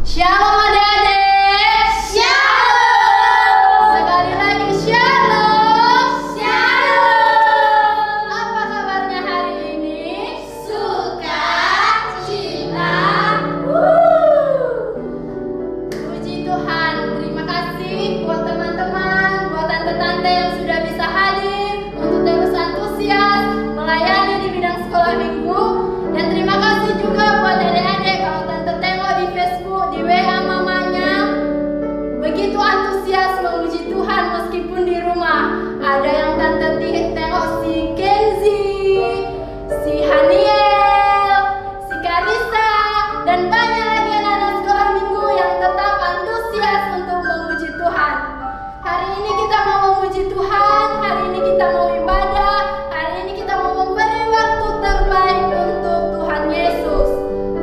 Shalom adik-adik. Shalom. Sekali lagi shalom. Shalom. Apa kabarnya hari ini? Sukacita. Puji Tuhan. Terima kasih buat teman-teman, buat tante-tante yang sudah bisa hadir untuk terus antusias melayani di bidang sekolah minggu. Dan terima kasih juga buat adik-adik kalau tante tengok di Facebook, di WA mamanya, begitu antusias memuji Tuhan meskipun di rumah. Ada yang tante tengok si Kenzi, si Haniel, si Karissa, dan banyak lagi anak-anak sekolah minggu yang tetap antusias untuk memuji Tuhan. Hari ini kita mau memuji Tuhan, hari ini kita mau ibadah, hari ini kita mau memberi waktu terbaik untuk Tuhan Yesus.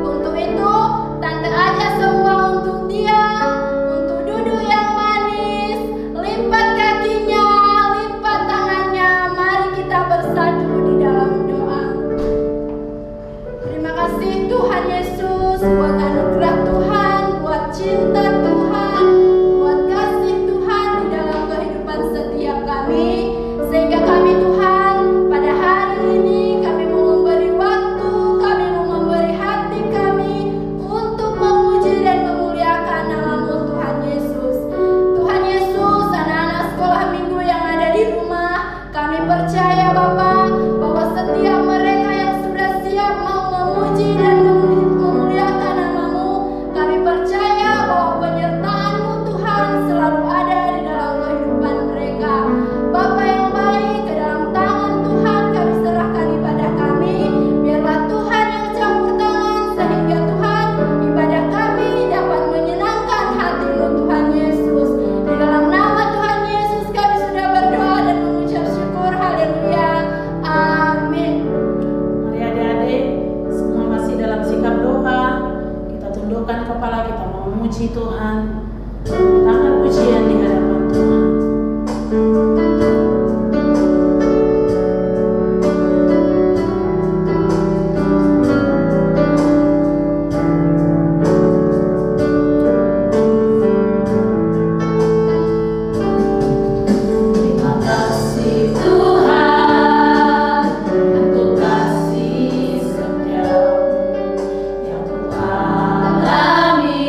Untuk itu, tante ajak semua untuk diam, untuk duduk yang manis, lipat kakinya, lipat tangannya, mari kita bersatu di dalam doa. Terima kasih Tuhan Yesus buat anugerah Tuhan, buat cinta Tuhan, buat kasih Tuhan di dalam kehidupan setiap kami. Sehingga kami Tuhan, pada hari ini kami mau memberi waktu, kami mau memberi hati kami untuk memuji dan memuliakan nama-Mu Tuhan Yesus. Tuhan Yesus, anak-anak sekolah minggu yang ada di rumah, kami percaya Bapa bahwa setiap mereka yang sudah siap mau memuji dan memuliakan nama-Mu, kami percaya bahwa penyertaan-Mu Tuhan selalu ada di dalam kehidupan mereka. Bapa yang baik, ke dalam tangan Tuhan kami serahkan ibadah kami. Biarlah Tuhan yang campur tangan sehingga Tuhan ibadah kami dapat menyenangkan hati-Mu Tuhan Yesus. Di dalam nama Tuhan Yesus kami sudah berdoa dan mengucap syukur. Haleluya. Amin. Mari adik-adik, semua masih dalam sikap doa. Kita tundukkan kepala, kita mau memuji Tuhan. Tangan pujian di hadapan Tuhan. Terima kasih Tuhan untuk kasih setia yang Ku alami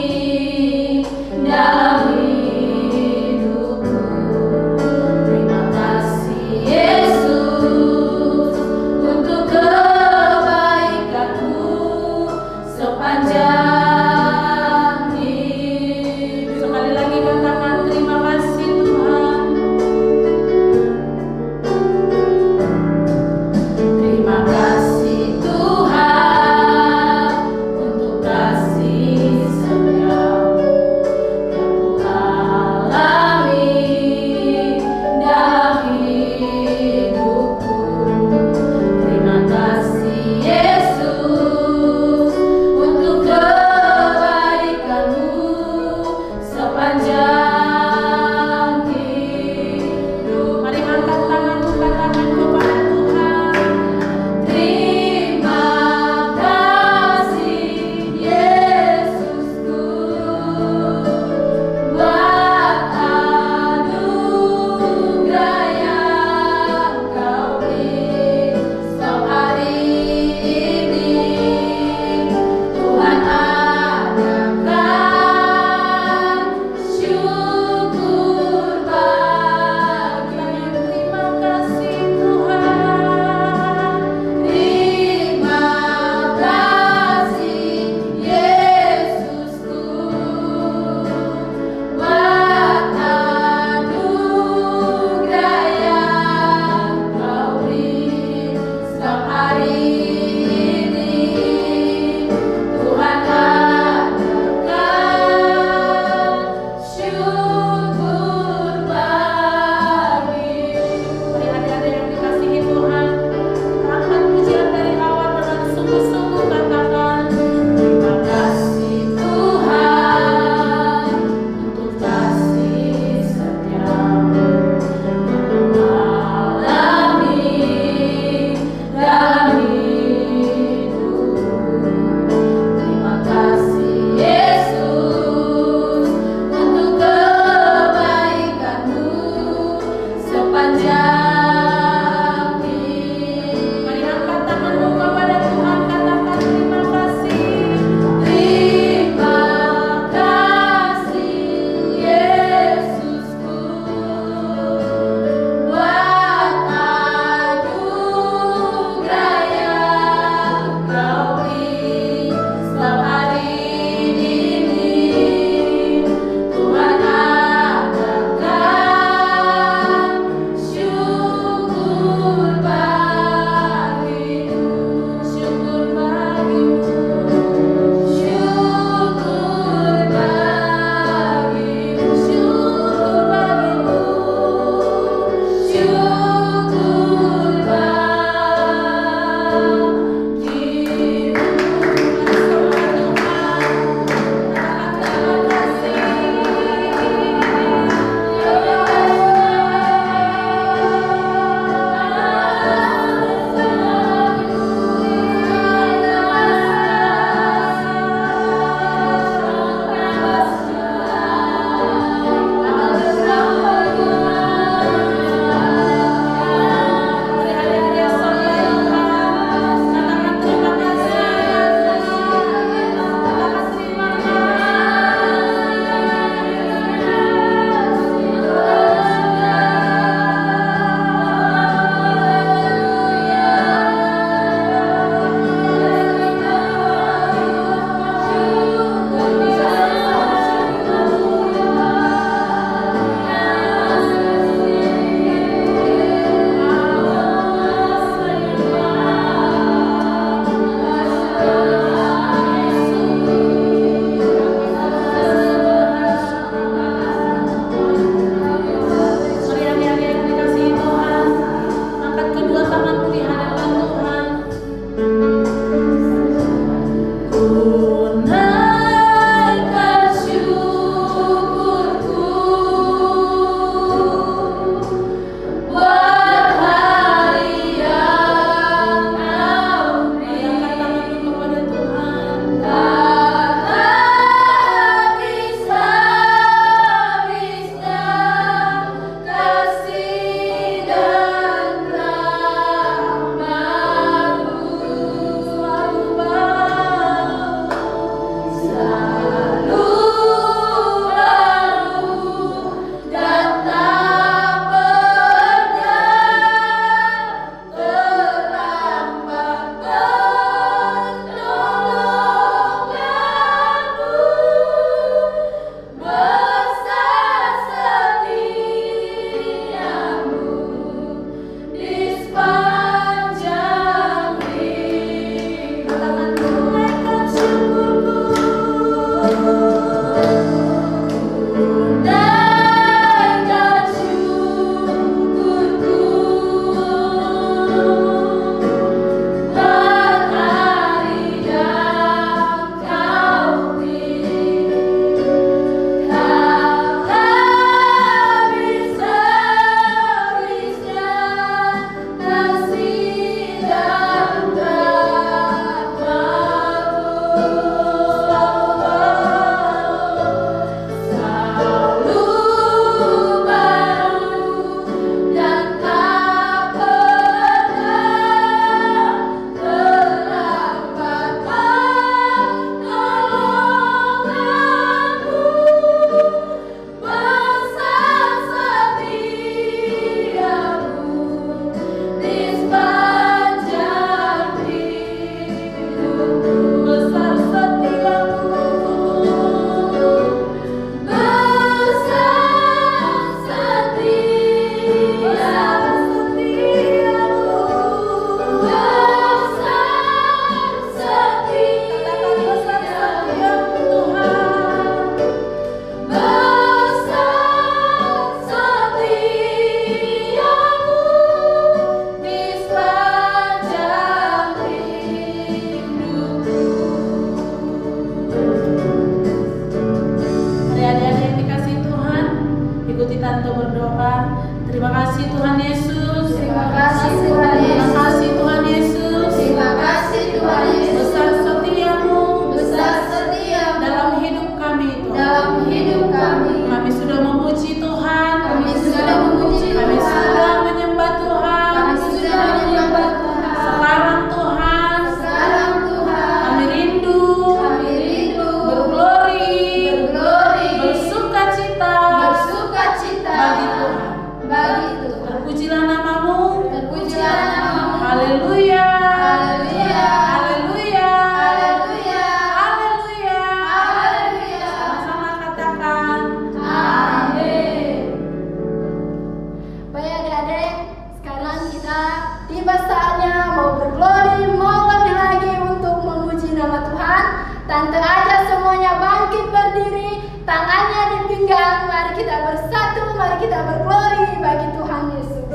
kita berglori bagi Tuhan Yesus.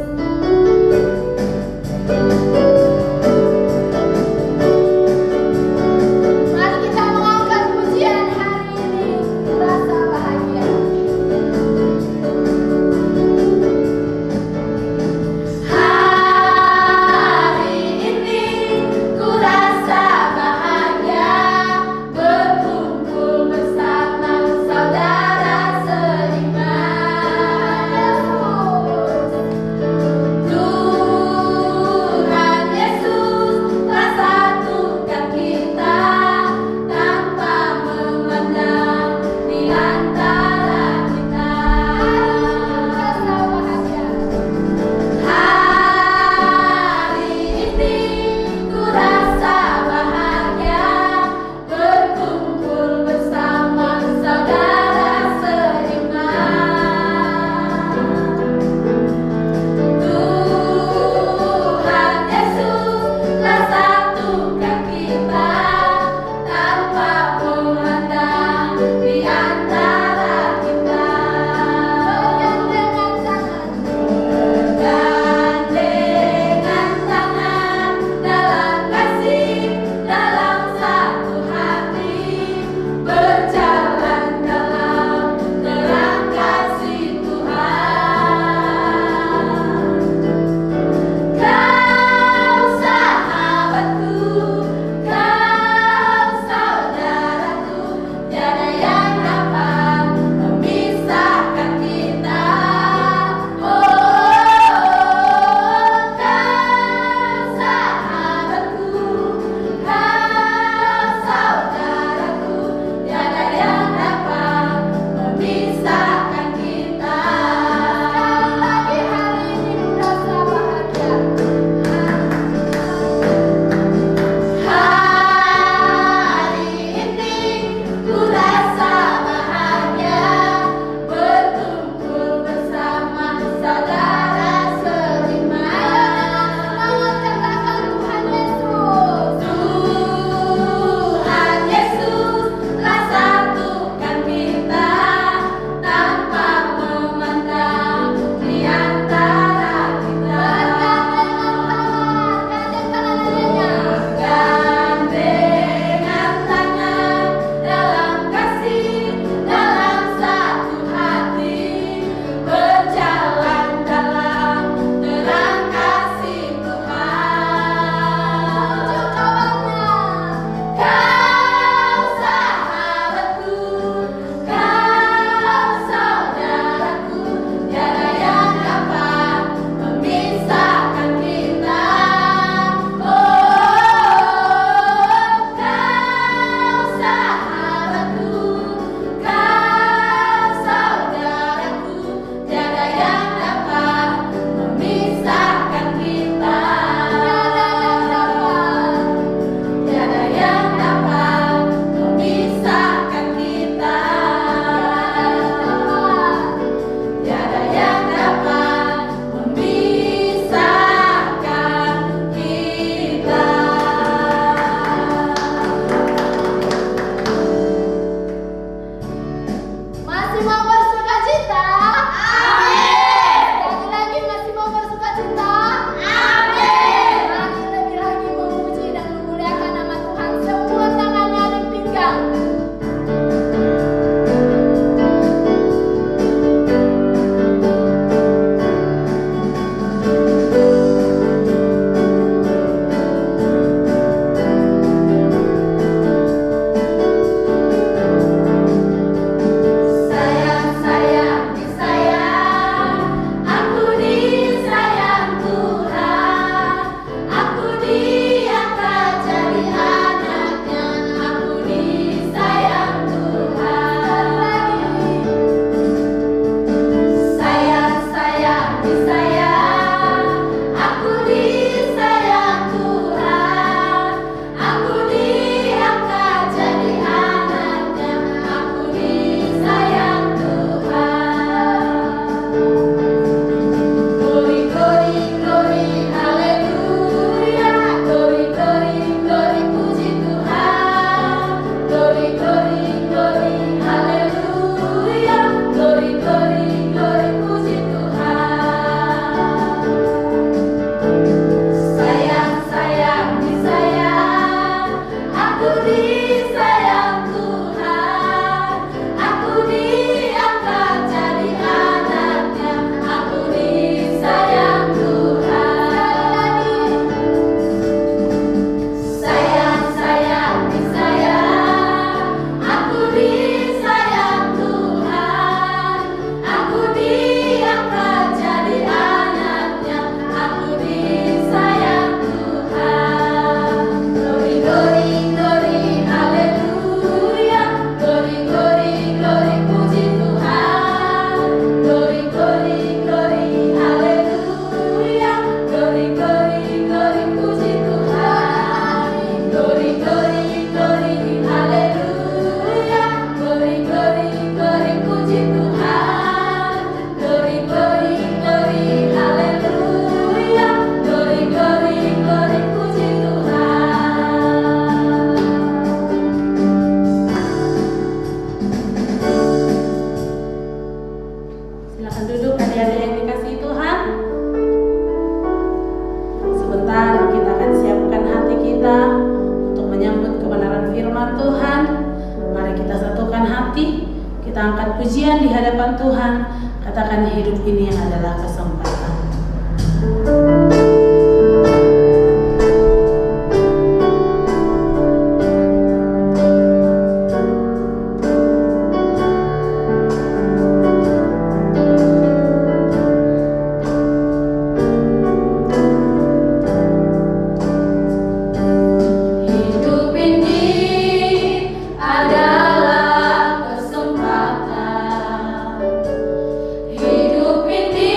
Mari kita mengangkat pujian hari ini, rasa bahagia. Hari ini ku rasa bahagia berkumpul bersama saudara seiman. angkat pujian di hadapan Tuhan. Katakan, hidup ini adalah kesempatan. Hidup ini adalah kesempatan. Hidup ini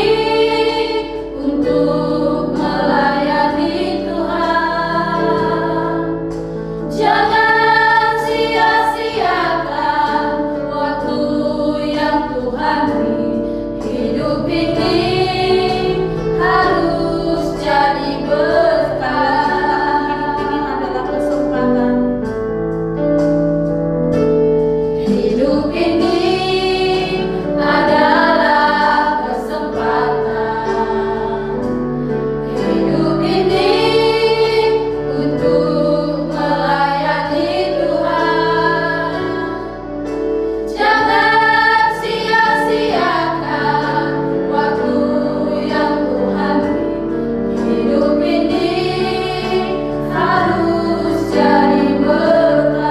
untuk melayani Tuhan. Jangan sia-siakan waktu yang Tuhan beri. Hidup ini harus jadi berkah. Hidup ini adalah kesempatan. Hidup ini untuk melayani Tuhan. Jangan sia-siakan waktu yang Tuhan beri. Hidup ini harus jadi berkah.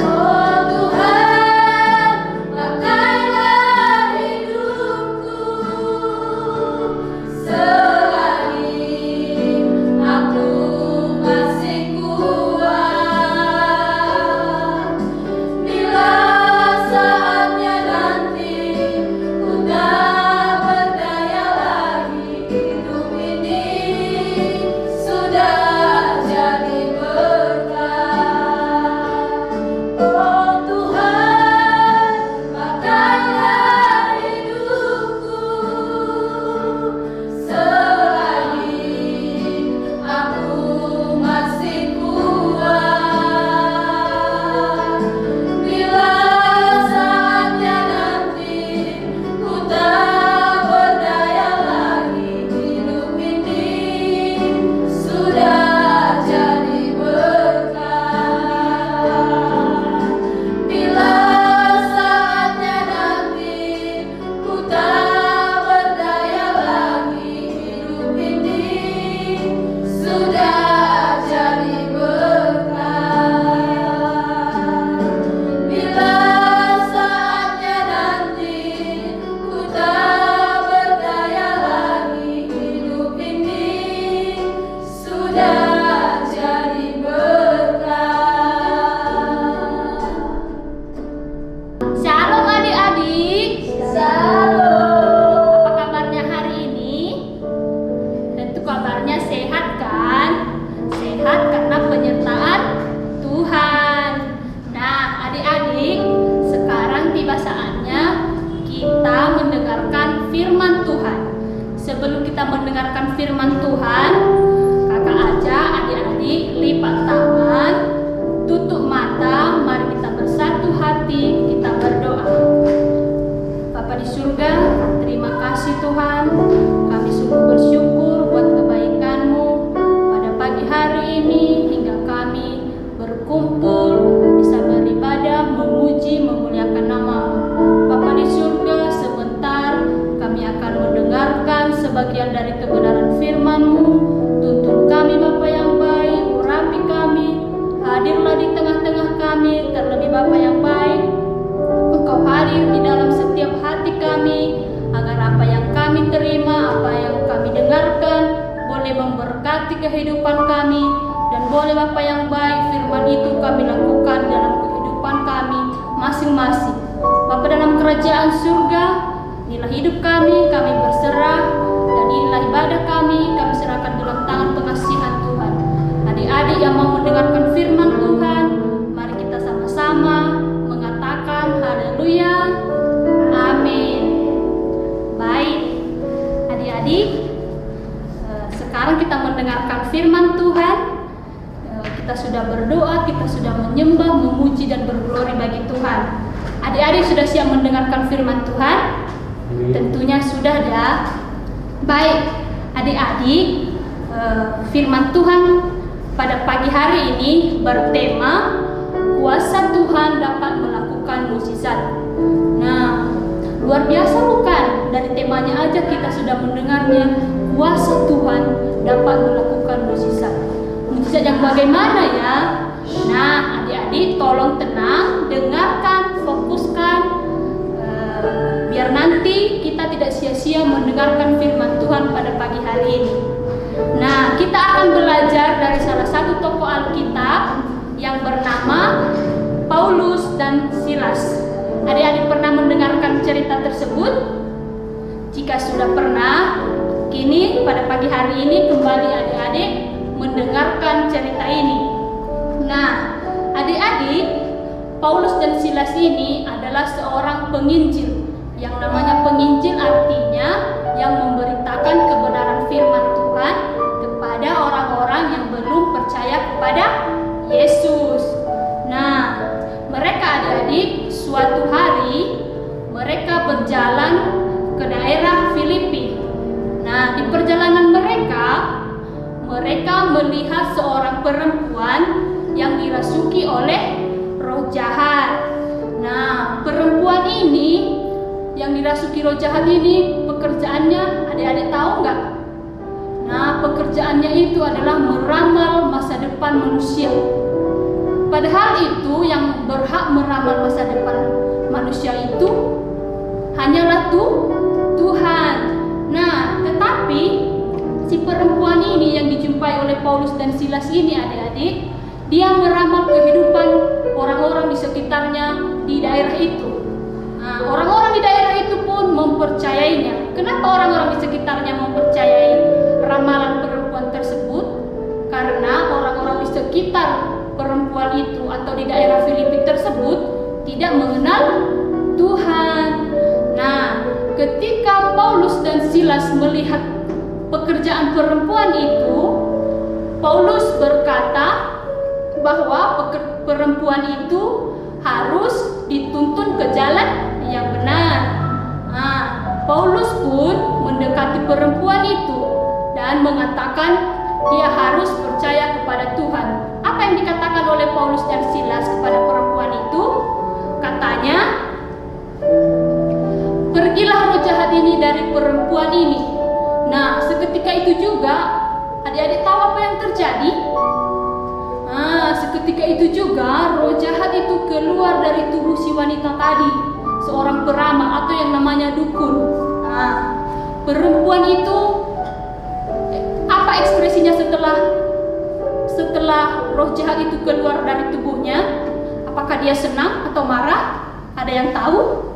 Oh Tuhan, pakailah hidupku selagi aku masih kuat. Bila saatnya nanti ku tak berdaya lagi, hidup ini sudah jadi berkah. Oh Tuhan, pakailah hidupku selagi aku masih kuat. Bila saatnya nanti ku tak berdaya lagi, hidup ini sudah jadi berkah. Bila saatnya nanti ku tak berdaya lagi, hidup ini sudah jadi berkah. Bila saatnya nanti ku tak berdaya lagi, hidup ini sudah jadi berkah. Shalom adik-adik. Shalom. Apa kabarnya hari ini? Tentu kabarnya sehat kan? Sehat karena penyertaan Tuhan. Nah, adik-adik, sekarang tiba saatnya kita mendengarkan firman Tuhan. Sebelum kita mendengarkan firman Tuhan, kakak ajak adik-adik lipat tangan, tutup mata, mari kita bersatu hati, kita berdoa. Bapa di surga, terima kasih Tuhan. Kami sungguh bersyukur buat kebaikan-Mu pada pagi hari ini hingga kami berkumpul bisa beribadah, memuji, memuliakan nama-Mu. Bapa di surga, sebentar kami akan mendengarkan sebagian dari kebenaran firman-Mu. Tuntun kami Bapa yang baik, urapi kami, hadirlah di tengah-tengah kami, terlebih Bapa yang baik. Engkau hadir di dalam setiap hati kami, agar apa yang kami terima, apa yang kami dengarkan, boleh memberkati kehidupan kami, dan boleh Bapa yang baik, firman itu kami lakukan dalam kehidupan kami masing-masing. Bapa dalam kerajaan surga, inilah hidup kami berserah, dan inilah ibadah kami serahkan dalam tangan pengasihan Tuhan. Adik-adik yang mau mendengarkan firman Tuhan, mari kita sama-sama mengatakan haleluya, amin. Baik, adik-adik, sekarang kita mendengarkan firman Tuhan. Kita sudah berdoa, kita sudah menyembah, memuji dan berglori bagi Tuhan. Adik-adik sudah siap mendengarkan firman Tuhan? Tentunya sudah dah. Baik, adik-adik, firman Tuhan pada pagi hari ini bertema kuasa Tuhan dapat melakukan mukjizat. Nah, luar biasa bukan? Dari temanya aja kita sudah mendengarnya, kuasa Tuhan dapat melakukan mukjizat. Mukjizat yang bagaimana ya? Nah, adik-adik tolong tenang, dengarkan, fokuskan, biar nanti kita tidak sia-sia mendengarkan firman Tuhan pada pagi hari ini. Nah, kita akan belajar dari salah satu tokoh Alkitab yang bernama Paulus dan Silas. Adik-adik pernah mendengarkan cerita tersebut? Jika sudah pernah, kini pada pagi hari ini kembali adik-adik mendengarkan cerita ini. Nah, adik-adik, Paulus dan Silas ini adalah seorang penginjil. Yang namanya penginjil artinya yang memberitakan kebenaran firman Tuhan kepada orang-orang yang belum percaya kepada Yesus. Nah, mereka adik-adik suatu hari mereka berjalan ke daerah Filipi. Nah, di perjalanan mereka melihat seorang perempuan yang dirasuki oleh roh jahat. Nah, perempuan ini yang dirasuki roh jahat ini pekerjaannya adik-adik tahu nggak? Nah, pekerjaannya itu adalah meramal masa depan manusia. Padahal itu yang berhak meramal masa depan manusia itu hanyalah Tuhan. Nah, tetapi si perempuan ini yang dijumpai oleh Paulus dan Silas ini adik-adik, dia meramal kehidupan orang-orang di sekitarnya di daerah itu. Nah, orang-orang di daerah itu pun mempercayainya. Kenapa orang-orang di sekitarnya mempercayai ramalan perempuan tersebut? Karena orang-orang di sekitar perempuan itu atau di daerah Filipi tersebut tidak mengenal Tuhan. Nah, ketika Paulus dan Silas melihat pekerjaan perempuan itu, Paulus berkata bahwa perempuan itu harus dituntun ke jalan yang benar. Nah, Paulus pun mendekati perempuan itu dan mengatakan dia harus percaya kepada Tuhan. Apa yang dikatakan oleh Paulus dan Silas kepada perempuan itu? Katanya, pergilah roh jahat ini dari perempuan ini. Nah, seketika itu juga adik-adik tahu apa yang terjadi? Nah, seketika itu juga roh jahat itu keluar dari tubuh si wanita tadi, seorang peramal atau yang namanya dukun. Nah, perempuan itu apa ekspresinya setelah roh jahat itu keluar dari tubuhnya? Apakah dia senang atau marah? Ada yang tahu?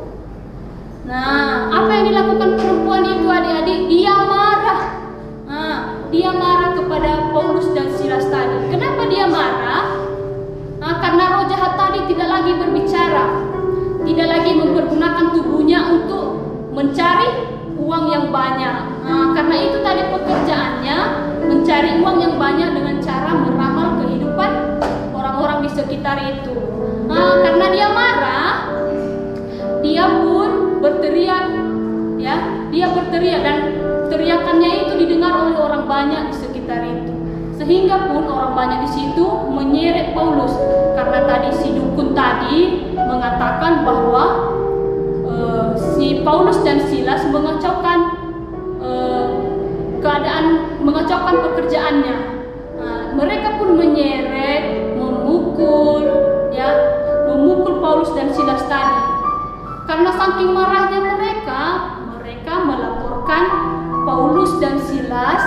Nah, apa yang dilakukan perempuan itu adik-adik? Dia marah. Nah, dia marah kepada Paulus dan Silas tadi. Kenapa dia marah? Nah, karena roh jahat tadi tidak lagi berbicara, tidak lagi mempergunakan tubuhnya untuk mencari uang yang banyak. Nah, karena itu tadi pekerjaannya mencari uang yang banyak dengan cara meramal kehidupan orang-orang di sekitar itu. Nah, karena dia marah, dia pun berteriak, ya, dia berteriak dan teriakannya itu didengar oleh orang banyak di sekitar itu. Sehingga pun orang banyak di situ menyeret Paulus karena tadi si dukun tadi mengatakan bahwa si Paulus dan Silas mengacaukan pekerjaannya. Nah, mereka pun menyeret, memukul Paulus dan Silas tadi. Karena saking marahnya mereka melaporkan Paulus dan Silas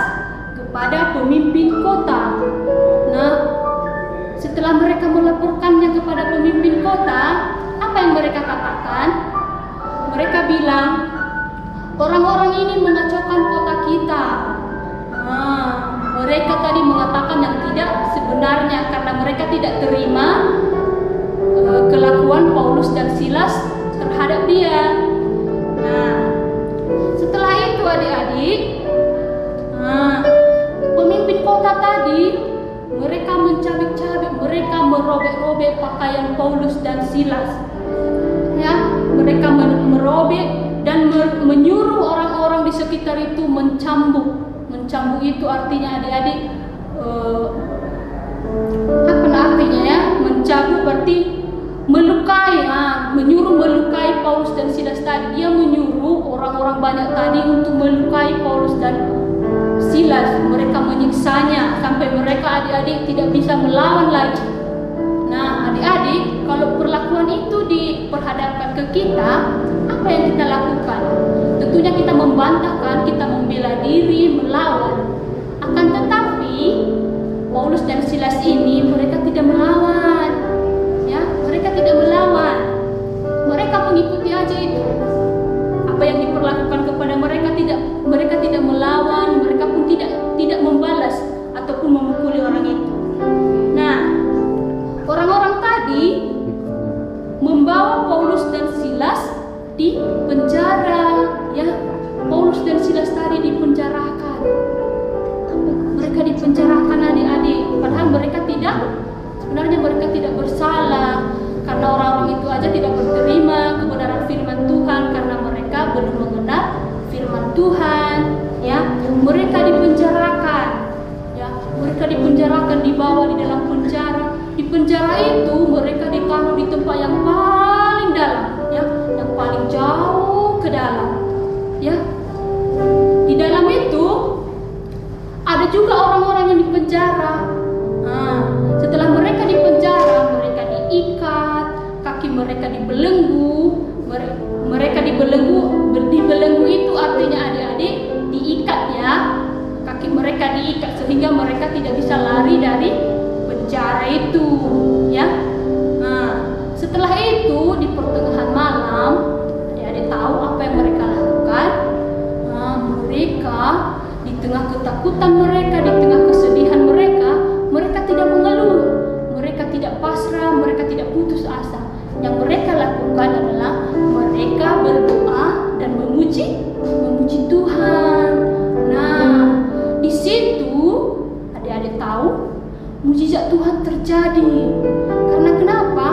kepada pemimpin kota. Nah, setelah mereka melaporkannya kepada pemimpin kota, apa yang mereka katakan? Mereka bilang, orang-orang ini mengacaukan kota kita. Nah, mereka tadi mengatakan yang tidak sebenarnya karena mereka tidak terima kelakuan Paulus dan Silas terhadap dia. Nah, setelah itu adik-adik, pemimpin kota tadi mereka mencabik-cabik, mereka merobek-robek pakaian Paulus dan Silas. Ya, mereka merobek dan menyuruh orang-orang di sekitar itu mencambuk. Mencambuk itu artinya adik-adik apa artinya ya? Mencambuk berarti dan Silas tadi, dia menyuruh orang-orang banyak tadi untuk melukai Paulus dan Silas. Mereka menyiksanya sampai mereka adik-adik tidak bisa melawan lagi. Nah, adik-adik, kalau perlakuan itu diperhadapkan ke kita, apa yang kita lakukan? Tentunya kita membantahkan, kita membela diri, melawan. Akan tetapi Paulus dan Silas ini mereka tidak melawan. Ya, mereka tidak melawan. Mereka mengikuti aja itu. Apa yang diperlakukan kepada mereka tidak melawan, mereka pun tidak membalas ataupun memukuli orang itu. Nah, orang-orang tadi membawa Paulus dan Silas di penjara, ya. Paulus dan Silas tadi dipenjarakan. Mereka dipenjarakan adik-adik, padahal sebenarnya mereka tidak bersalah, karena orang-orang itu aja tidak berterima kebenaran firman Tuhan karena mereka belum mengenal firman Tuhan, ya. Mereka dipenjarakan, ya. Mereka dipenjarakan, dibawa di dalam penjara. Di penjara itu mereka ditaruh di tempat yang paling dalam, ya, yang paling jauh ke dalam, ya. Di dalam itu ada juga orang-orang yang dipenjara. Nah, setelah mereka dipenjara, mereka diikat, kaki mereka dibelenggu. Mereka dibelenggu itu artinya adik-adik diikat, ya. Kaki mereka diikat sehingga mereka tidak bisa lari dari penjara itu, ya. Nah, setelah itu di pertengahan malam, adik-adik tahu apa yang mereka lakukan? Nah, mereka di tengah ketakutan mereka, di tengah kesedihan mereka tidak mengeluh, mereka tidak pasrah, mereka tidak putus asa. Yang mereka lakukan adalah mereka berdoa dan memuji Tuhan. Nah, di situ adik-adik tahu mujizat Tuhan terjadi. Karena kenapa?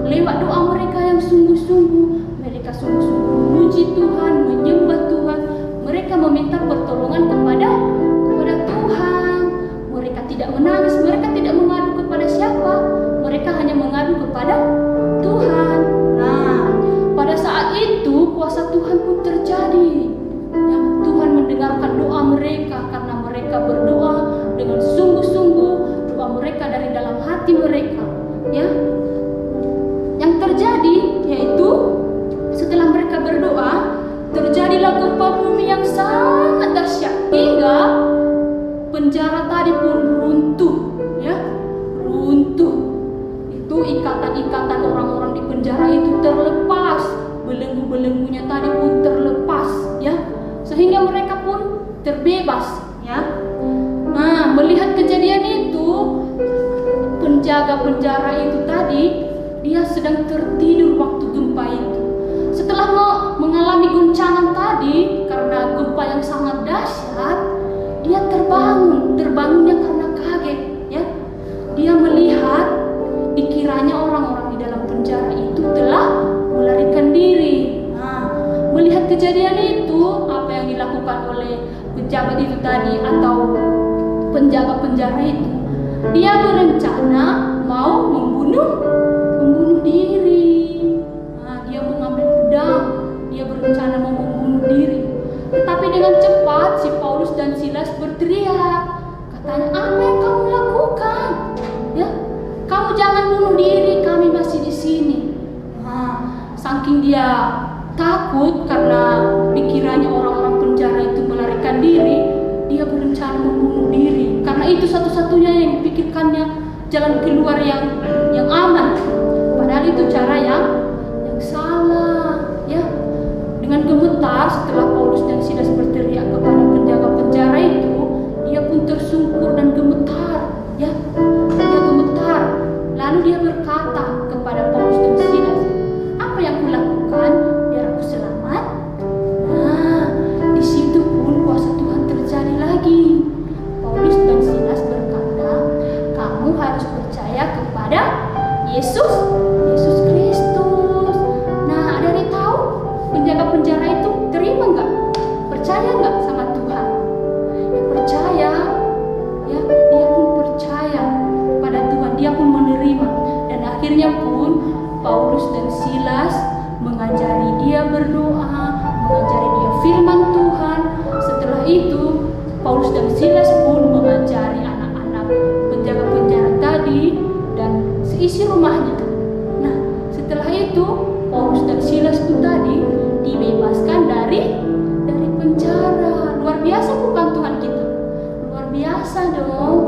Lewat doa mereka yang sungguh-sungguh, mereka sungguh-sungguh memuji Tuhan, menyembah Tuhan. Mereka meminta pertolongan kepada Tuhan. Mereka tidak menangis, mereka tidak mengadu kepada siapa. Mereka hanya mengadu kepada Tuhan. Nah, pada saat itu kuasa Tuhan pun terjadi. Ya, Tuhan mendengarkan doa mereka karena mereka berdoa dengan sungguh-sungguh, doa mereka dari dalam hati mereka. Ya, yang terjadi yaitu setelah mereka berdoa, terjadilah gempa bumi yang sangat dahsyat hingga penjara tadi pun runtuh, ya, runtuh. Itu ikatan-ikatan orang-orang di penjara itu terlepas, belenggu-belenggunya tadi pun terlepas, ya, sehingga mereka pun terbebas, ya. Nah, melihat kejadian itu, penjaga penjara itu tadi dia sedang tertidur waktu gempa itu. Setelah mengalami guncangan tadi karena gempa yang sangat dahsyat, dia terbangunnya karena kaget, ya. Dia melihat dikiranya orang-orang di dalam penjara itu telah melarikan diri. Nah, melihat kejadian itu, apa yang dilakukan oleh pejabat itu tadi atau penjaga penjara itu, dia berencana mau membunuh diri. Nah, dia mengambil pedang, dia berencana mau membunuh diri. Tetapi dengan cepat si Paulus dan Silas berteriak, katanya, apa yang kamu lakukan? Ya, kamu jangan bunuh diri, kami masih di sini. Nah, saking dia takut karena dikiranya orang-orang penjara itu melarikan diri, dia berencana membunuh diri. Karena itu satu-satunya yang dipikirkannya, jalan keluar yang aman. Padahal itu cara yang salah, ya. Dengan gemetar setelah Paulus dan Silas berteriak kepada penjaga penjara itu, dia pun tersungkur dan gemetar, ya. Dia gemetar. Lalu dia berkata kepada Paulus dan Silas, apa yang kulakukan biar aku selamat? Nah, di situ pun kuasa Tuhan terjadi lagi. Paulus dan Silas berkata, kamu harus percaya kepada Yesus Kristus. Nah, adik-adik tahu penjaga penjara itu terima nggak? Percaya nggak sama Tuhan? Ya, percaya, ya, dia pun percaya pada Tuhan, dia pun menerima. Dan akhirnya pun Paulus dan Silas mengajari dia berdoa, mengajari dia firman Tuhan. Setelah itu Paulus dan Silas pun mengajari anak-anak penjaga penjara tadi dan seisi rumahnya. Nah, setelah itu Paulus dan Silas pun tadi dibebaskan dari penjara. Luar biasa bukan Tuhan kita? Luar biasa dong.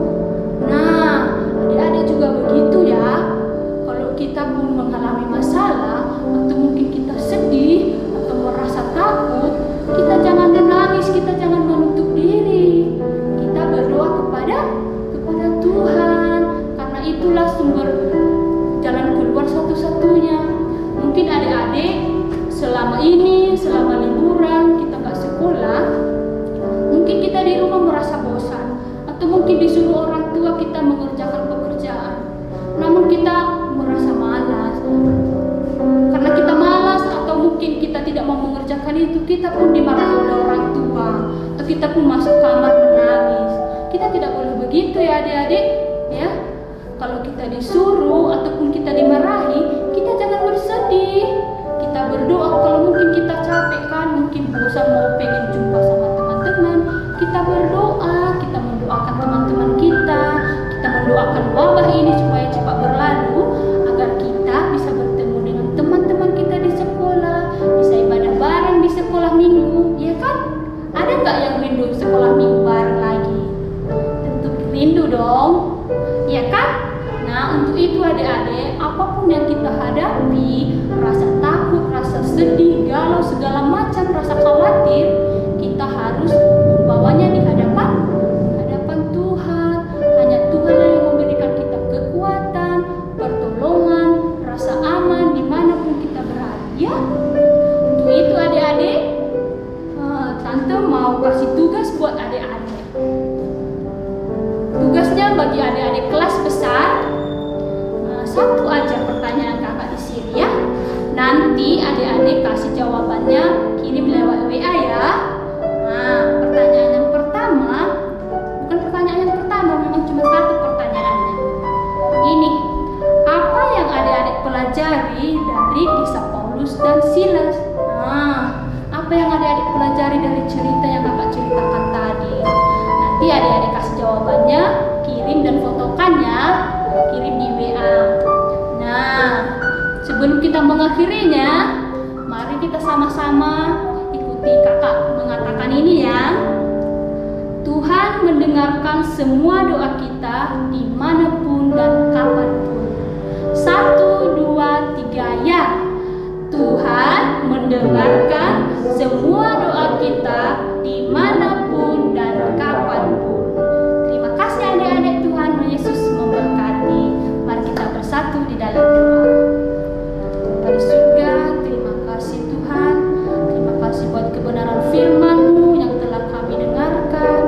Nah, adik-adik juga begitu ya. Kalau kita pun mengalami masalah atau mungkin kita sedih atau merasa takut, kita jangan menangis, kita jangan menutup diri. Kita berdoa kepada Tuhan, karena itulah sumber jalan keluar satu-satunya. Mungkin adik-adik selama liburan kita nggak sekolah, mungkin kita di rumah merasa bosan, atau mungkin disuruh orang tua kita mengerjakan pekerjaan, namun kita merasa malas. Karena kita malas atau mungkin kita tidak mau mengerjakan itu, kita pun dimarahi oleh orang tua, atau kita pun masuk kamar menangis. Kita tidak boleh begitu ya adik-adik ya. Kalau kita disuruh ataupun kita dimarahi, kita jangan bersedih. Kita berdoa. Kalau mungkin kita capek kan, mungkin bosan mau pengen jumpa sama teman-teman, kita berdoa, kita mendoakan teman-teman kita mendoakan wabah ini supaya cepat berlalu, agar kita bisa bertemu dengan teman-teman kita di sekolah, bisa ibadah bareng di sekolah minggu, ya kan? Ada nggak yang rindu sekolah minggu bareng lagi? Tentu rindu dong, ya kan? Nah, untuk itu adik-adik, apapun yang kita hadapi, rasa takut, rasa sedih, galau, segala macam rasa khawatir, kita harus membawanya di hadapan Tuhan. Hanya Tuhan yang memberikan kita kekuatan, pertolongan, rasa aman dimanapun kita berada. Ya, untuk itu adik-adik, Tante mau kasih tugas buat adik-adik. Tugasnya bagi adik-adik kelas besar, satu aja pertanyaan kakak di sini ya. Nanti adik-adik kasih jawabannya, kirim lewat WA ya. Nah, pertanyaan yang pertama, bukan pertanyaan yang pertama, memang cuma satu pertanyaannya. Ini, apa yang adik-adik pelajari dari kisah Paulus dan Silas? Nah, apa yang adik-adik pelajari dari cerita yang kakak ceritakan tadi? Nanti adik-adik kasih jawabannya, kirim dan fotokannya, kirim di WA. Nah, sebelum kita mengakhirinya, mari kita sama-sama ikuti kakak mengatakan ini ya. Tuhan mendengarkan semua doa kita dimanapun dan kapanpun. 1, 2, 3 ya. Tuhan mendengarkan semua doa kita dimanapun dan kapanpun. Terima kasih adik-adik, Tuhan Yesus memberkati. Mari kita bersatu di dalam doa. Bapa di surga, terima kasih Tuhan. Terima kasih buat kebenaran firman-Mu yang telah kami dengarkan.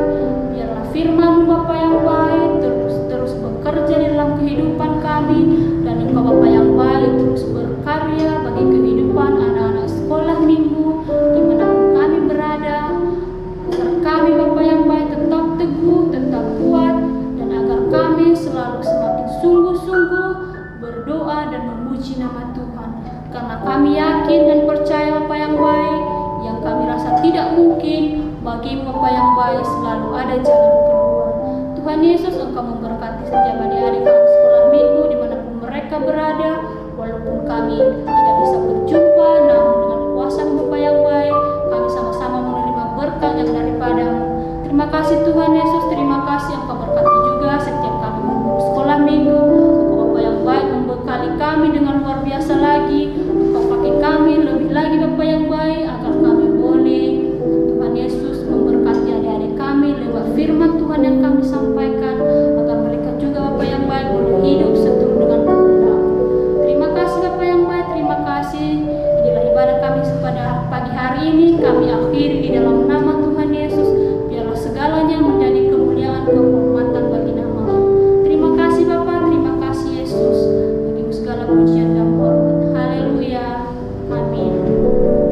Biarlah firman-Mu Bapa yang baik terus bekerja di dalam kehidupan kami, dan Engkau Bapa yang baik terus berkarya bagi kehidupan anak-anak sekolah minggu dimanapun kami berada. Agar kami Bapa yang baik tetap teguh, tetap kuat, dan agar kami selalu semakin sungguh-sungguh berdoa dan memuji nama Tuhan. Karena kami yakin dan percaya Bapa yang baik, yang kami rasa tidak mungkin, bagi Bapa yang baik selalu ada jalan keluar. Tuhan Yesus, Engkau memberkati setiap adik-adik kami sekolah minggu dimanapun mereka berada. Walaupun kami tidak bisa berjumpa, namun dengan kuasa Bapa yang baik, kami sama-sama menerima berkat yang daripada-Mu. Terima kasih Tuhan Yesus.